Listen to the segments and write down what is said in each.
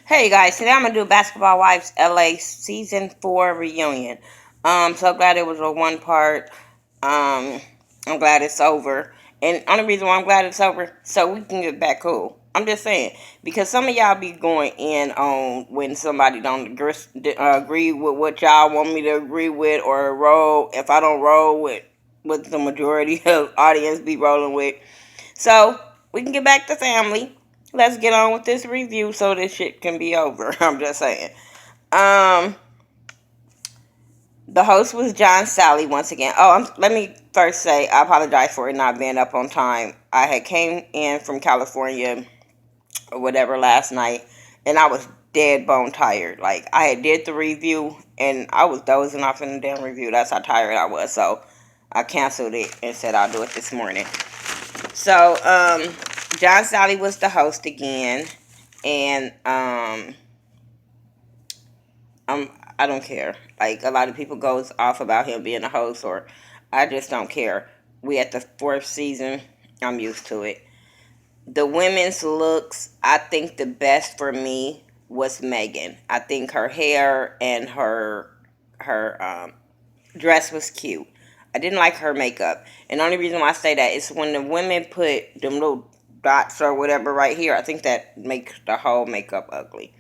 Hey guys, today I'm gonna do Basketball Wives LA Season 4 reunion. So glad it was a one part. I'm glad it's over. And only reason why I'm glad it's over, so we can get back cool. I'm just saying, because some of y'all be going in on when somebody don't agree with what y'all want me to agree with, or roll, if I don't roll with the majority of audience be rolling with. So we can get back to family. Let's get on with this review so this shit can be over. I'm just saying. Um, the host was John Sally once again. Let me first say I apologize for it not being up on time. I had came in from California or whatever last night, and I was dead bone tired. Like I had did the review and I was dozing off in the damn review. That's how tired I was. So I canceled it and said I'll do it this morning. So, John Sally was the host again, and I don't care. Like a lot of people goes off about him being a host, or I just don't care. We at the fourth season. I'm used to it. The women's looks, I think the best for me was Megan. I think her hair and her dress was cute. I didn't like her makeup. And the only reason why I say that is when the women put them little dots or whatever right here, I think that makes the whole makeup ugly.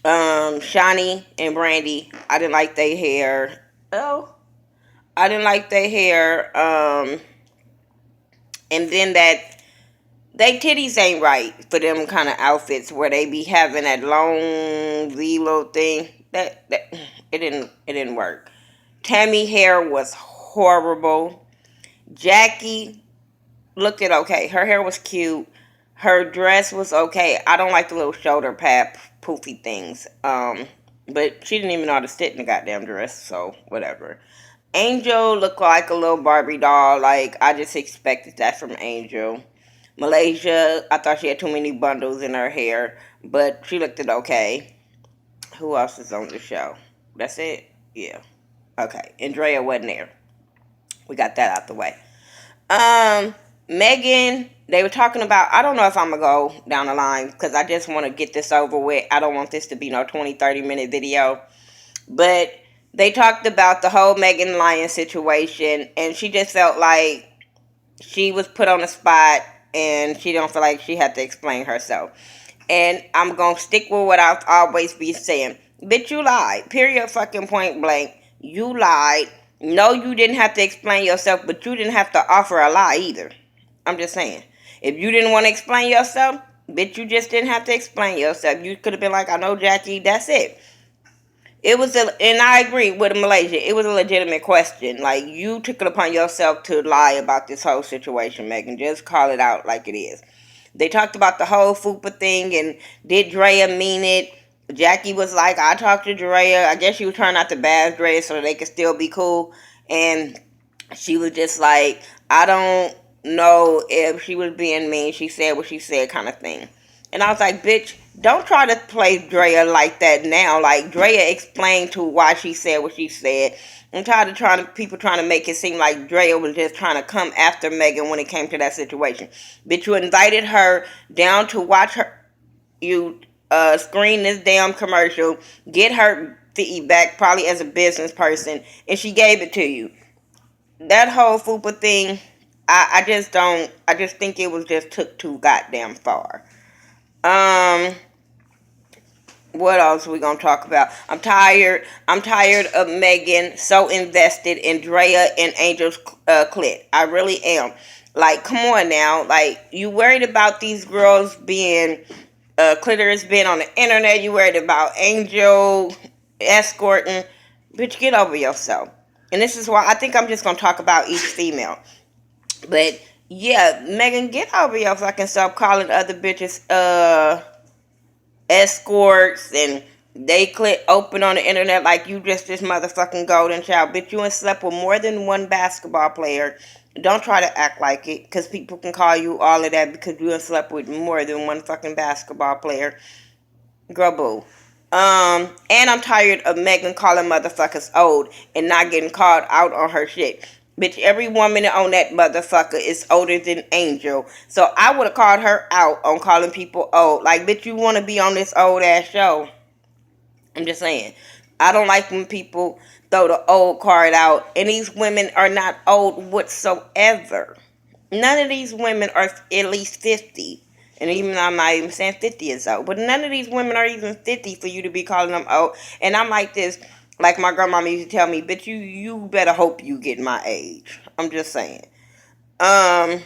Shani and Brandy, I didn't like their hair. Oh, I didn't like their hair. And then that they titties ain't right for them kind of outfits where they be having that long V little thing. That it didn't work. Tammy hair was horrible. Jackie looked it okay. Her hair was cute. Her dress was okay. I don't like the little shoulder pad poofy things. But she didn't even know how to sit in the goddamn dress, so whatever. Angel looked like a little Barbie doll. Like I just expected that from Angel. Malaysia, I thought she had too many bundles in her hair, but she looked it okay. Who else is on the show? That's it? Yeah. Okay. Andrea wasn't there. We got that out the way. Um, Megan, they were talking about, I don't know if I'm going to go down the line because I just want to get this over with. I don't want this to be no 20, 30-minute video. But they talked about the whole Megan Lyons situation, and she just felt like she was put on the spot and she don't feel like she had to explain herself. And I'm going to stick with what I've always be saying. Bitch, you lied. Period fucking point blank. You lied. No, you didn't have to explain yourself, but you didn't have to offer a lie either. I'm just saying. If you didn't want to explain yourself, bitch, you just didn't have to explain yourself. You could have been like, I know Jackie, that's it. And I agree with Malaysia. It was a legitimate question. Like, you took it upon yourself to lie about this whole situation, Megan. Just call it out like it is. They talked about the whole FUPA thing, and did Drea mean it? Jackie was like, I talked to Drea. I guess she was trying not to bash Drea so they could still be cool. And she was just like, I don't know if she was being mean. She said what she said, kind of thing. And I was like, bitch, don't try to play Drea like that now. Like, Drea explained to why she said what she said. I'm tired of people trying to make it seem like Drea was just trying to come after Megan when it came to that situation. Bitch, you invited her down to watch you screen this damn commercial, get her feedback, probably as a business person, and she gave it to you. That whole FUPA thing, I just think it was just took too goddamn far. Um, what else are we gonna talk about? I'm tired. I'm tired of Megan so invested in Drea and Angel's clit. I really am. Like, come on now. Like, you worried about these girls being clitoris being on the internet. You worried about Angel escorting. Bitch, get over yourself. And this is why I think I'm just gonna talk about each female. But yeah, Megan, get over yourself. I can stop calling other bitches escorts and they click open on the internet like you just this motherfucking golden child. Bitch, you and slept with more than one basketball player. Don't try to act like it, because people can call you all of that because you and slept with more than one fucking basketball player. Girl, boo. And I'm tired of Megan calling motherfuckers old and not getting called out on her shit. Bitch, every woman on that motherfucker is older than Angel. So I would have called her out on calling people old. Like, bitch, you want to be on this old ass show. I'm just saying. I don't like when people throw the old card out. And these women are not old whatsoever. None of these women are at least 50. And even I'm not even saying 50 is old. But none of these women are even 50 for you to be calling them old. And I'm like this. Like my grandmama used to tell me, bitch, you better hope you get my age. I'm just saying. Um,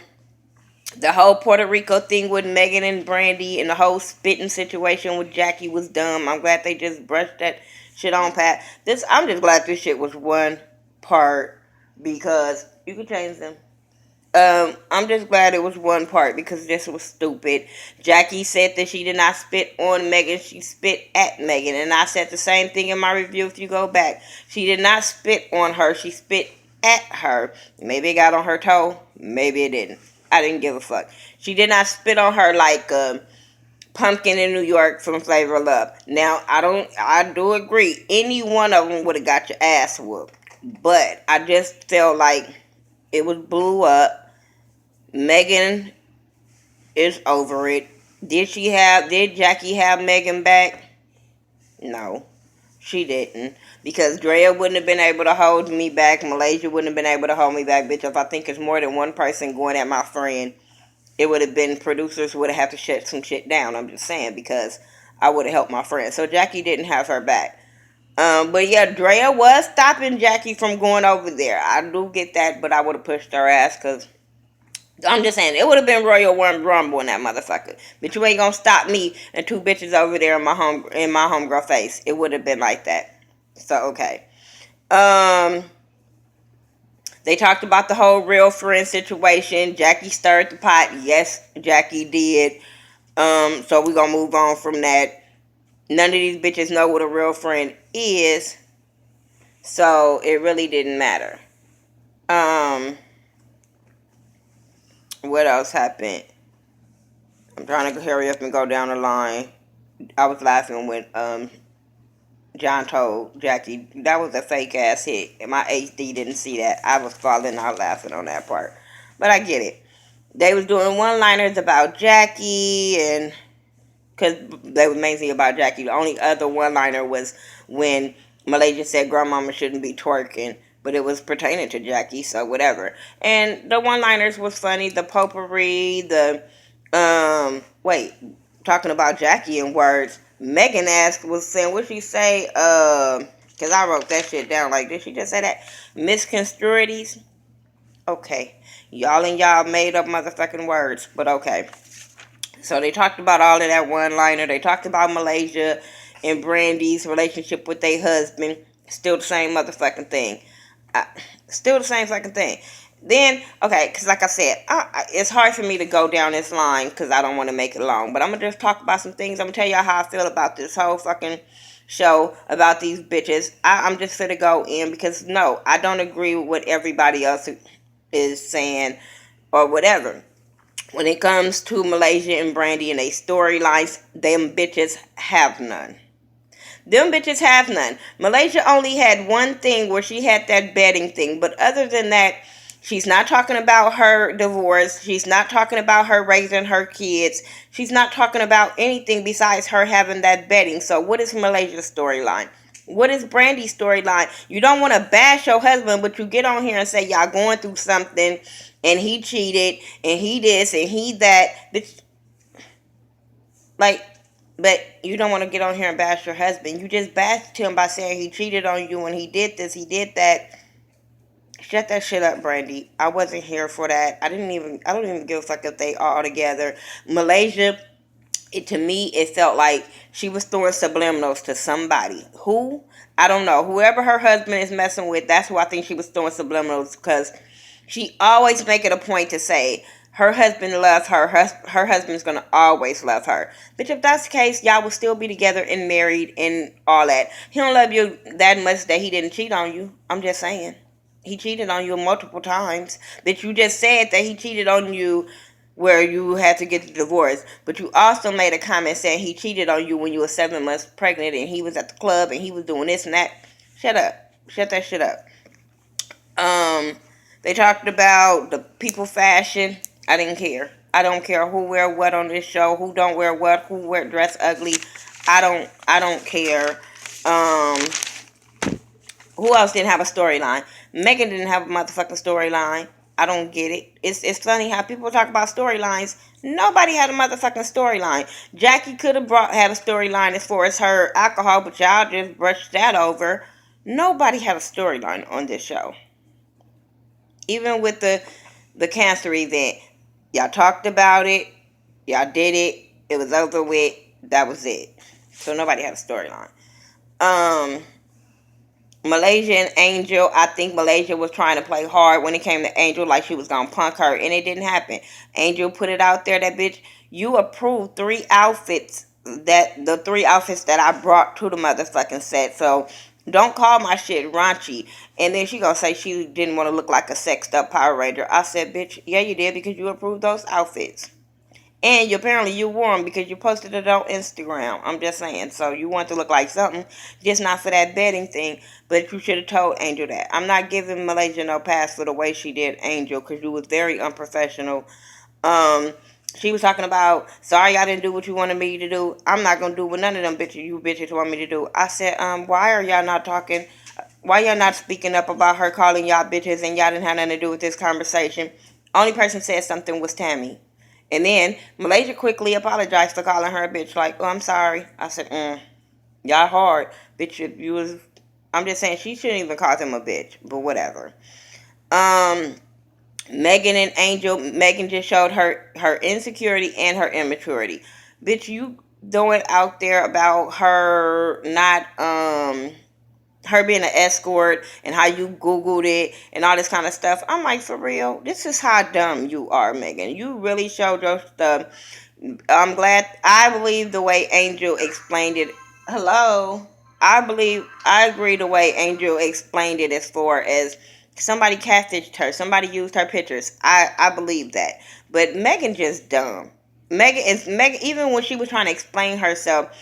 the whole Puerto Rico thing with Megan and Brandy and the whole spitting situation with Jackie was dumb. I'm glad they just brushed that shit on pat. I'm just glad this shit was one part because you can change them. I'm just glad it was one part because this was stupid. Jackie said that she did not spit on Megan, she spit at Megan. And I said the same thing in my review if you go back. She did not spit on her, she spit at her. Maybe it got on her toe, maybe it didn't. I didn't give a fuck. She did not spit on her like Pumpkin in New York from Flavor of Love. Now, I do agree. Any one of them would have got your ass whooped. But I just felt like it was blew up. Megan is over it. Did Jackie have Megan back? No, she didn't. Because Drea wouldn't have been able to hold me back. Malaysia wouldn't have been able to hold me back. Bitch, if I think it's more than one person going at my friend, it would have been producers would have had to shut some shit down. I'm just saying because I would have helped my friend. So Jackie didn't have her back. But yeah, Drea was stopping Jackie from going over there. I do get that, but I would have pushed her ass because I'm just saying, it would have been Royal Rumble in that motherfucker. But you ain't gonna stop me and two bitches over there in my homegirl face. It would have been like that. So okay. Um, they talked about the whole real friend situation. Jackie stirred the pot. Yes, Jackie did. So we gonna move on from that. None of these bitches know what a real friend is. So it really didn't matter. Um, what else happened? I'm trying to hurry up and go down the line. I was laughing when John told Jackie that was a fake ass hit, and my HD didn't see that. I was falling out laughing on that part, but I get it. They was doing one liners about Jackie, and because they were mainly about Jackie. The only other one liner was when Malaysia said grandmama shouldn't be twerking, but it was pertaining to Jackie, so whatever. And the one liners was funny. The potpourri, talking about Jackie in words. Megan asked was saying what she say, because I wrote that shit down. Like, did she just say that? Misconstruities? Okay. Y'all and y'all made up motherfucking words, but okay. So they talked about all of that one liner. They talked about Malaysia and Brandy's relationship with their husband. Still the same motherfucking thing. Still the same fucking thing. Then, okay, because like I said, it's hard for me to go down this line because I don't want to make it long. But I'm going to just talk about some things. I'm going to tell y'all how I feel about this whole fucking show about these bitches. I'm just going to go in because, no, I don't agree with what everybody else is saying or whatever. When it comes to Malaysia and Brandy and they storylines, them bitches have none. Them bitches have none. Malaysia only had one thing where she had that betting thing. But other than that, she's not talking about her divorce. She's not talking about her raising her kids. She's not talking about anything besides her having that betting. So what is Malaysia's storyline? What is Brandy's storyline? You don't want to bash your husband, but you get on here and say y'all going through something and he cheated and he this and he that. Like, but you don't want to get on here and bash your husband. You just bashed him by saying he cheated on you and he did this, he did that. Shut that shit up, Brandy. I wasn't here for that. I don't even give a fuck if they are all together. Malaysia, to me, it felt like she was throwing subliminals to somebody. Who? I don't know. Whoever her husband is messing with, that's who I think she was throwing subliminals because she always make it a point to say her husband loves her. Her husband's going to always love her. Bitch, if that's the case, y'all will still be together and married and all that. He don't love you that much that he didn't cheat on you. I'm just saying. He cheated on you multiple times. Bitch, you just said that he cheated on you where you had to get the divorce. But you also made a comment saying he cheated on you when you were 7 months pregnant and he was at the club and he was doing this and that. Shut up. Shut that shit up. They talked about the people fashion. I didn't care. I don't care who wear what on this show, who don't wear what, who wear dress ugly. I don't care. Um who else didn't have a storyline? Megan didn't have a motherfucking storyline. I don't get it. It's funny how people talk about storylines. Nobody had a motherfucking storyline. Jackie could have had a storyline as far as her alcohol, but y'all just brushed that over. Nobody had a storyline on this show. Even with the cancer event, y'all talked about it, y'all did it, it was over with, that was it. So nobody had a storyline. Um, Malaysia and Angel, I think Malaysia was trying to play hard when it came to Angel, like she was gonna punk her, and it didn't happen. Angel put it out there that bitch, you approved the three outfits that I brought to the motherfucking set. So don't call my shit raunchy. And then she gonna say she didn't want to look like a sexed up Power Ranger. I said, bitch, yeah you did because you approved those outfits. And apparently you wore them because you posted it on Instagram. I'm just saying. So you want to look like something, just not for that bedding thing. But you should have told Angel that. I'm not giving Malaysia no pass for the way she did Angel because you was very unprofessional. Um, she was talking about, sorry I didn't do what you wanted me to do. I'm not gonna do what none of them bitches you bitches want me to do. I said, why are y'all not talking? Why y'all not speaking up about her calling y'all bitches and y'all didn't have nothing to do with this conversation? Only person said something was Tammy. And then Malaysia quickly apologized for calling her a bitch. Like, oh, I'm sorry. I said, y'all hard. Bitch, if you was... I'm just saying she shouldn't even call him a bitch. But whatever. Um, Megan and Angel. Megan just showed her insecurity and her immaturity. Bitch, you throwing out there about her not... her being an escort and how you googled it and all this kind of stuff. I'm like, for real, this is how dumb you are, Megan. You really showed your stuff. I believe the way Angel explained it. Hello. I agree the way Angel explained it as far as somebody catfished her, somebody used her pictures. I believe that. But Megan just dumb. Megan, even when she was trying to explain herself,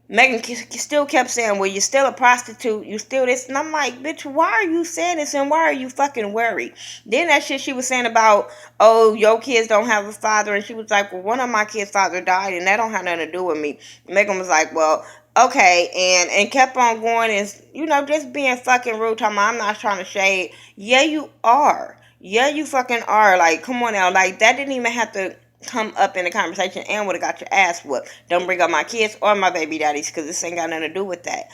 Megan still kept saying, well, you're still a prostitute. You still this. And I'm like, bitch, why are you saying this and why are you fucking worried? Then that shit she was saying about, oh, your kids don't have a father. And she was like, well, one of my kids' father died and that don't have nothing to do with me. Megan was like, well, okay. And kept on going and, just being fucking rude. Talking about, I'm not trying to shade. Yeah, you are. Yeah, you fucking are. Like, come on now. Like, that didn't even have to come up in the conversation and would have got your ass whooped. Don't bring up my kids or my baby daddies because this ain't got nothing to do with that.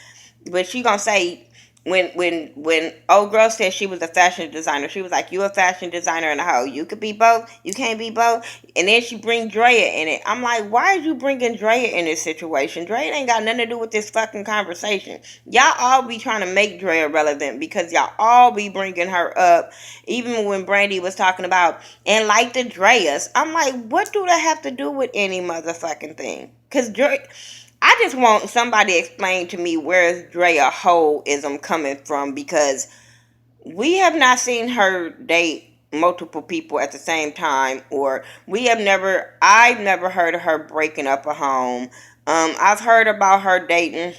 But she gonna say when old girl said she was a fashion designer, she was like, you a fashion designer and a hoe. You could be both. You can't be both. And then she bring Drea in it. I'm like, why are you bringing Drea in this situation? Drea ain't got nothing to do with this fucking conversation. Y'all all be trying to make Drea relevant because y'all all be bringing her up. Even when Brandy was talking about, and like the Dreas, I'm like, what do that have to do with any motherfucking thing? Because I just want somebody to explain to me where's Drea hoism coming from because we have not seen her date multiple people at the same time, or I've never heard of her breaking up a home. I've heard about her dating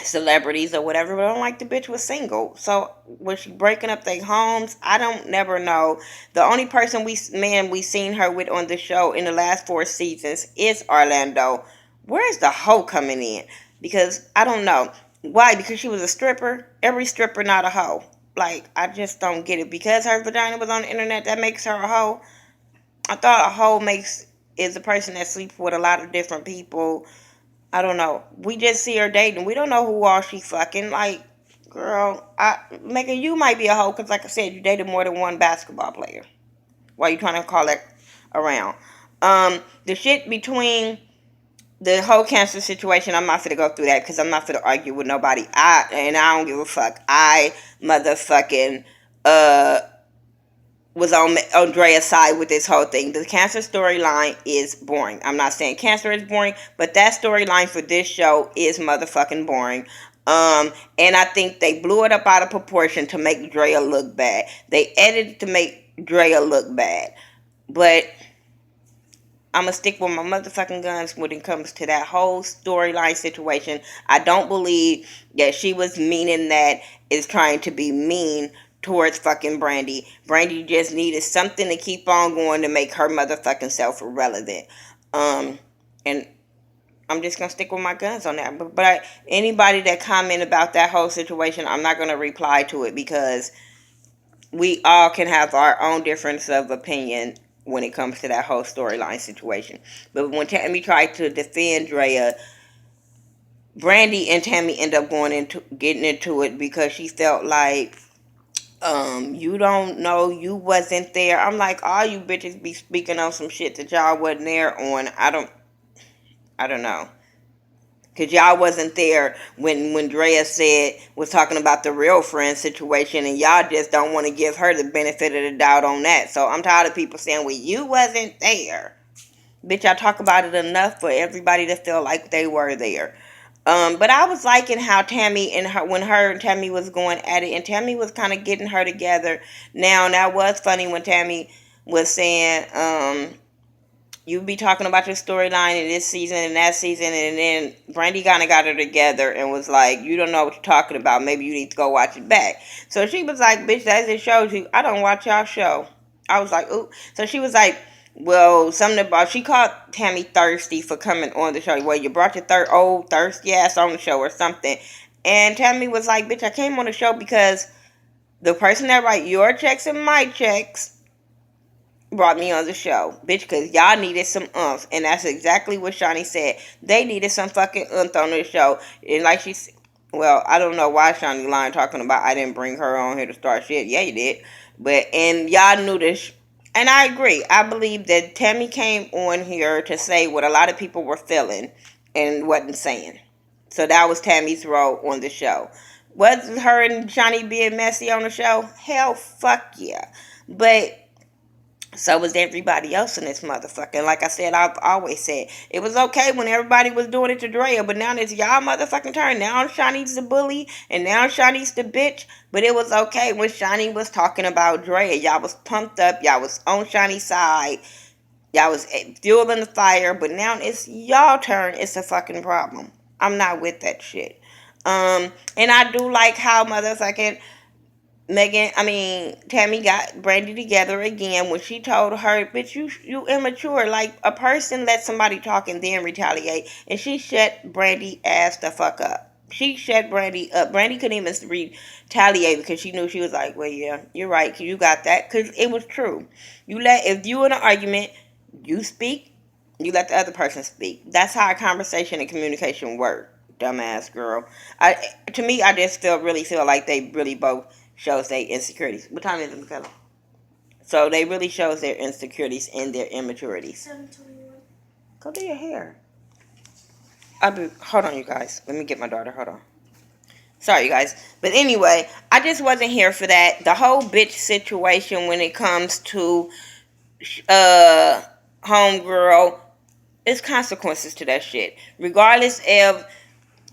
celebrities or whatever, but I don't like the bitch was single. So was she breaking up their homes? I don't never know. The only person we seen her with on the show in the last 4 seasons is Orlando. Where's the hoe coming in? Because I don't know. Why? Because she was a stripper? Every stripper not a hoe. Like, I just don't get it. Because her vagina was on the internet, that makes her a hoe. I thought a hoe is a person that sleeps with a lot of different people. I don't know. We just see her dating. We don't know who all she fucking. Like, girl, Megan, you might be a hoe because, like I said, you dated more than one basketball player. Why you trying to call that around? The shit between the whole cancer situation, I'm not finna go through that because I'm not finna argue with nobody. I don't give a fuck. I motherfucking was on Andrea's side with this whole thing. The cancer storyline is boring. I'm not saying cancer is boring, but that storyline for this show is motherfucking boring. And I think they blew it up out of proportion to make Drea look bad. They edited to make Drea look bad. But I'm going to stick with my motherfucking guns when it comes to that whole storyline situation. I don't believe that she was meaning that is trying to be mean towards fucking Brandy. Brandy just needed something to keep on going to make her motherfucking self relevant. And I'm just gonna stick with my guns on that. But anybody that comment about that whole situation, I'm not gonna reply to it because we all can have our own difference of opinion when it comes to that whole storyline situation. But when Tammy tried to defend Drea, Brandy and Tammy end up getting into it because she felt like, you don't know, you wasn't there. I'm like, all you bitches be speaking on some shit that y'all wasn't there on. I don't know. Cause y'all wasn't there when Drea was talking about the real friend situation, and y'all just don't want to give her the benefit of the doubt on that. So I'm tired of people saying, "Well, you wasn't there." Bitch, I talk about it enough for everybody to feel like they were there. But I was liking how Tammy and her and Tammy was going at it, and Tammy was kind of getting her together. Now, that was funny when Tammy was saying, you be talking about your storyline in this season and that season, and then Brandy kind of got her together and was like, you don't know what you're talking about. Maybe you need to go watch it back. So she was like, bitch, that just shows you I don't watch y'all show. I was like, ooh. So she was like, well, something about, she called Tammy thirsty for coming on the show. Well, you brought your old thirsty ass on the show or something. And Tammy was like, bitch, I came on the show because the person that write your checks and my checks brought me on the show, bitch, because y'all needed some umph. And that's exactly what Shani said. They needed some fucking umph on the show. And like she said, well, I don't know why Shani lying talking about I didn't bring her on here to start shit. Yeah, you did. But, and y'all knew this. And I agree. I believe that Tammy came on here to say what a lot of people were feeling and wasn't saying. So that was Tammy's role on the show. Was her and Shani being messy on the show? Hell, fuck yeah. But so was everybody else in this motherfucker. And like I said, I've always said, it was okay when everybody was doing it to Drea, but now it's y'all motherfucking turn. Now Shawnee's the bully, and now Shawnee's the bitch. But it was okay when Shawnee was talking about Drea. Y'all was pumped up. Y'all was on Shawnee's side. Y'all was fueling the fire. But now it's y'all turn. It's a fucking problem. I'm not with that shit. And I do like how motherfucking Tammy got Brandy together again when she told her, bitch, you immature. Like, a person let somebody talk and then retaliate. And she shut Brandy ass the fuck up. She shut Brandy up. Brandy couldn't even retaliate because she knew, she was like, well, yeah, you're right. You got that. Because it was true. If you in an argument, you speak, you let the other person speak. That's how a conversation and communication work. Dumbass girl. To me, I just really feel like they really both shows their insecurities. What time is it, Michaela? So they really shows their insecurities and their immaturities. 7:21. Go do your hair. Hold on, you guys. Let me get my daughter. Hold on. Sorry, you guys. But anyway, I just wasn't here for that. The whole bitch situation when it comes to homegirl, there's consequences to that shit. Regardless of,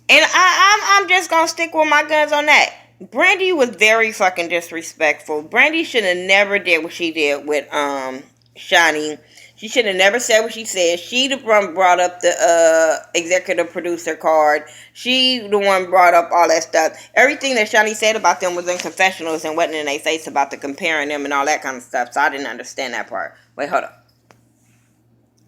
and I'm just gonna stick with my guns on that. Brandy was very fucking disrespectful. Brandy should have never did what she did with Shani. She should have never said what she said. She the one brought up the executive producer card. She the one brought up all that stuff. Everything that Shani said about them was in confessionals and wasn't in their face about the comparing them and all that kind of stuff. So I didn't understand that part. Wait, hold up.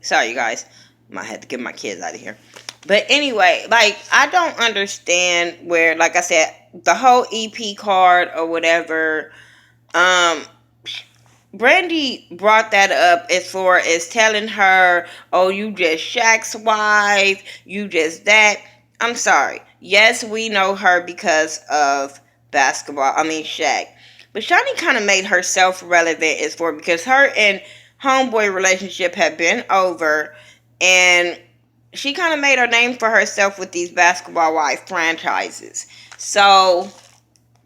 Sorry, you guys. Might have to get my kids out of here. But anyway, like, I don't understand where, like I said, the whole EP card or whatever, Brandy brought that up as far as telling her, oh, you just Shaq's wife, you just that. I'm sorry. Yes, we know her because of Shaq. But Shani kind of made herself relevant as for, because her and homeboy relationship had been over, and she kind of made her name for herself with these basketball wife franchises. So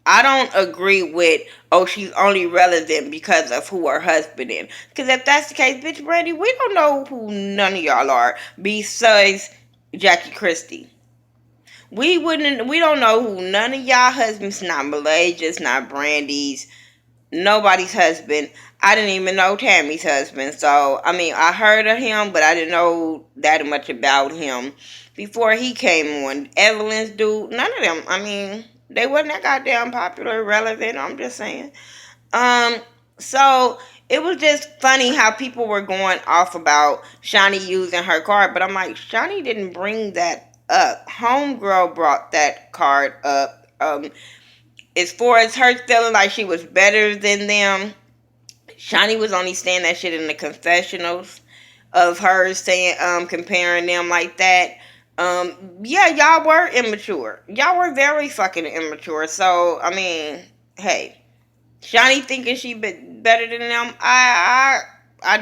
I don't agree with, oh, she's only relevant because of who her husband is. Because if that's the case, bitch, Brandy, we don't know who none of y'all are besides Jackie Christie. We don't know who none of y'all husbands, not Malaysia's, not Brandy's, nobody's husband. I didn't even know Tammy's husband. So, I heard of him, but I didn't know that much about him before he came on. Evelyn's dude, none of them. They wasn't that goddamn popular, relevant. I'm just saying. Um, so it was just funny how people were going off about Shawnee using her card, but I'm like, Shawnee didn't bring that up. Homegirl brought that card up. As far as her feeling like she was better than them, Shawnee was only saying that shit in the confessionals of her saying, comparing them like that. Yeah, y'all were immature. Y'all were very fucking immature. So, I mean, hey, Shawnee thinking she better than them. I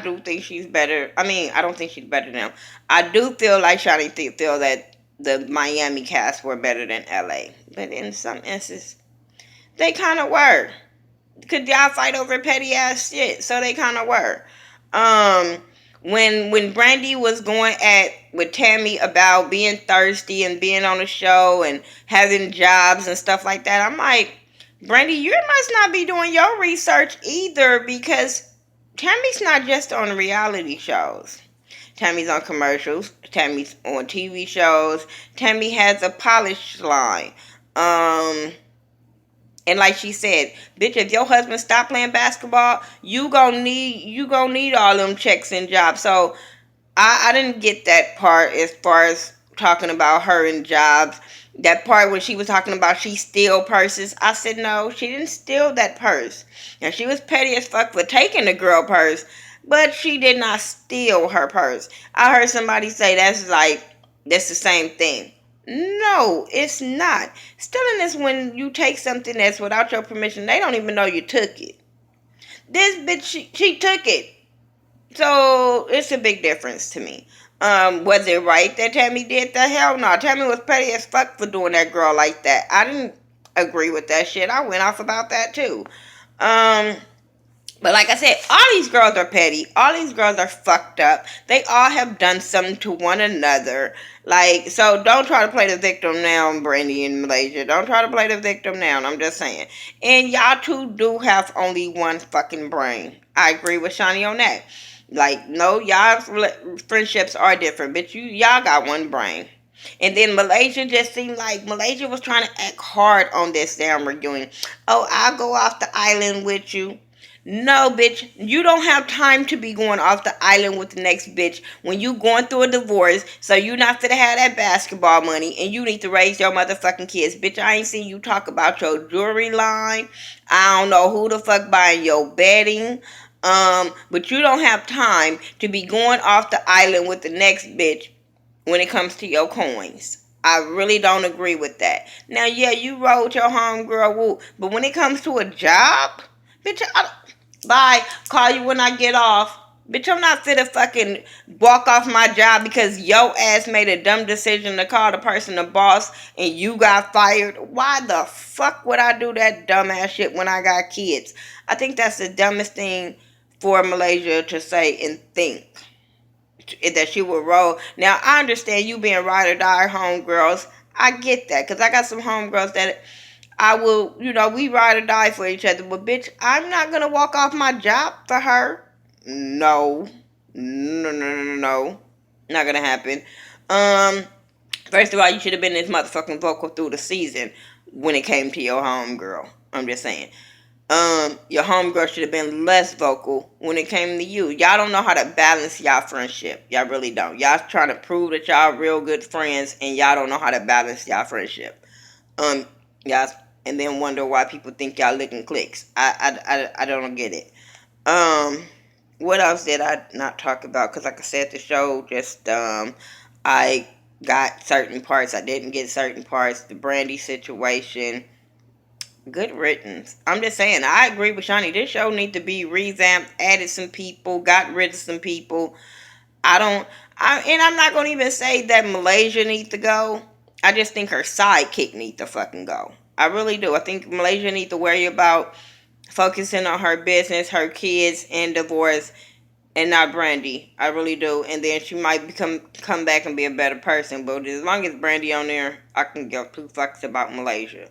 do think she's better. I mean, I don't think she's better than them. I do feel like Shawnee feel that the Miami cast were better than LA, but in some instances, they kind of were. Could y'all fight over petty ass shit? So they kind of were. Um, when Brandy was going at with Tammy about being thirsty and being on the show and having jobs and stuff like that, I'm like, Brandy, you must not be doing your research either, because Tammy's not just on reality shows. Tammy's on commercials. Tammy's on TV shows. Tammy has a polish line. Um, and like she said, bitch, if your husband stop playing basketball, you gonna need all them checks and jobs. So I didn't get that part as far as talking about her and jobs. That part when she was talking about she steal purses, I said no, she didn't steal that purse. Now she was petty as fuck for taking the girl purse, but she did not steal her purse. I heard somebody say that's the same thing. No, it's not. Stealing is when you take something that's without your permission. They don't even know you took it. This bitch, she took it. So it's a big difference to me. Was it right that Tammy did that? Hell no. Tammy was petty as fuck for doing that girl like that. I didn't agree with that shit. I went off about that too. Um, but like I said, all these girls are petty. All these girls are fucked up. They all have done something to one another. Like, so don't try to play the victim now, Brandy in Malaysia. Don't try to play the victim now. I'm just saying. And y'all two do have only one fucking brain. I agree with Shawnee on that. Like, no, y'all friendships are different, but y'all got one brain. And then Malaysia just seemed like Malaysia was trying to act hard on this damn reunion. Oh, I'll go off the island with you. No, bitch, you don't have time to be going off the island with the next bitch when you going through a divorce, so you not finna have that basketball money and you need to raise your motherfucking kids. Bitch, I ain't seen you talk about your jewelry line. I don't know who the fuck buying your bedding. But you don't have time to be going off the island with the next bitch when it comes to your coins. I really don't agree with that. Now, yeah, you rode your homegirl woo, but when it comes to a job, bitch, bye. Call you when I get off. Bitch, I'm not fit to fucking walk off my job because yo ass made a dumb decision to call the person the boss and you got fired. Why the fuck would I do that dumbass shit when I got kids? I think that's the dumbest thing for Malaysia to say and think that she will roll. Now, I understand you being ride or die homegirls. I get that because I got some homegirls that I will, we ride or die for each other. But, bitch, I'm not going to walk off my job for her. No. No, no, no, no, no. Not going to happen. First of all, you should have been this motherfucking vocal through the season when it came to your homegirl. I'm just saying. Your homegirl should have been less vocal when it came to you. Y'all don't know how to balance y'all friendship. Y'all really don't. Y'all trying to prove that y'all real good friends, and y'all don't know how to balance y'all friendship. Y'all, and then wonder why people think y'all licking clicks. I don't get it. What else did I not talk about? Because like I said, the show just I got certain parts. I didn't get certain parts. The Brandy situation. Good riddance. I'm just saying, I agree with Shawnee. This show need to be revamped, added some people, got rid of some people. And I'm not going to even say that Malaysia needs to go. I just think her sidekick needs to fucking go. I really do. I think Malaysia needs to worry about focusing on her business, her kids, and divorce, and not Brandy. I really do. And then she might come back and be a better person. But as long as Brandy on there, I can give two fucks about Malaysia.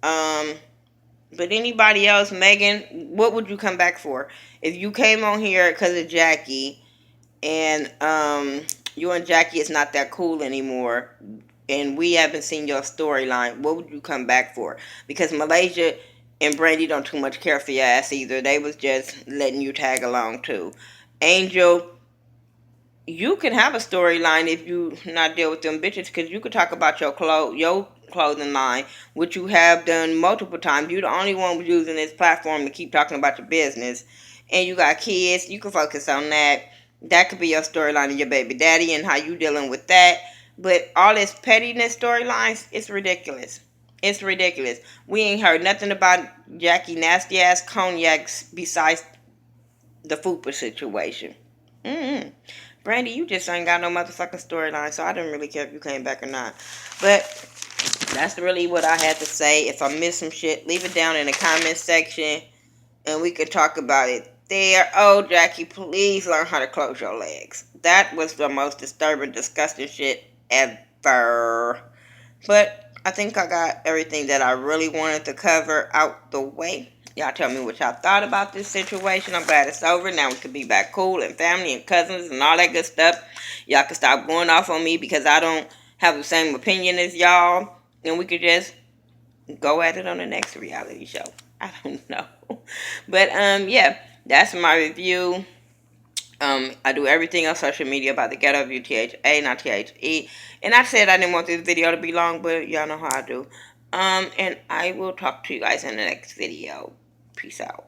But anybody else, Megan, what would you come back for? If you came on here because of Jackie, and you and Jackie is not that cool anymore, and we haven't seen your storyline, what would you come back for? Because Malaysia and Brandy don't too much care for your ass either. They was just letting you tag along too. Angel, you can have a storyline if you not deal with them bitches, because you could talk about your clothing line, which you have done multiple times. You the only one who's using this platform to keep talking about your business, and you got kids. You can focus on that. That could be your storyline of your baby daddy and how you dealing with that. But all this pettiness storylines, it's ridiculous. It's ridiculous. We ain't heard nothing about Jackie nasty ass cognacs besides the Fupa situation. Mm-hmm. Brandy, you just ain't got no motherfucking storyline, so I didn't really care if you came back or not. But that's really what I had to say. If I missed some shit, leave it down in the comment section, and we could talk about it there. Oh, Jackie, please learn how to close your legs. That was the most disturbing, disgusting shit ever. But I think I got everything that I really wanted to cover out the way. Y'all tell me what y'all thought about this situation. I'm glad it's over. Now we can be back cool and family and cousins and all that good stuff. Y'all can stop going off on me because I don't have the same opinion as y'all. And we could just go at it on the next reality show. I don't know. But yeah, that's my review. I do everything on social media about the Ghetto View, THA, not THE. And I said I didn't want this video to be long, but y'all know how I do. And I will talk to you guys in the next video. Peace out.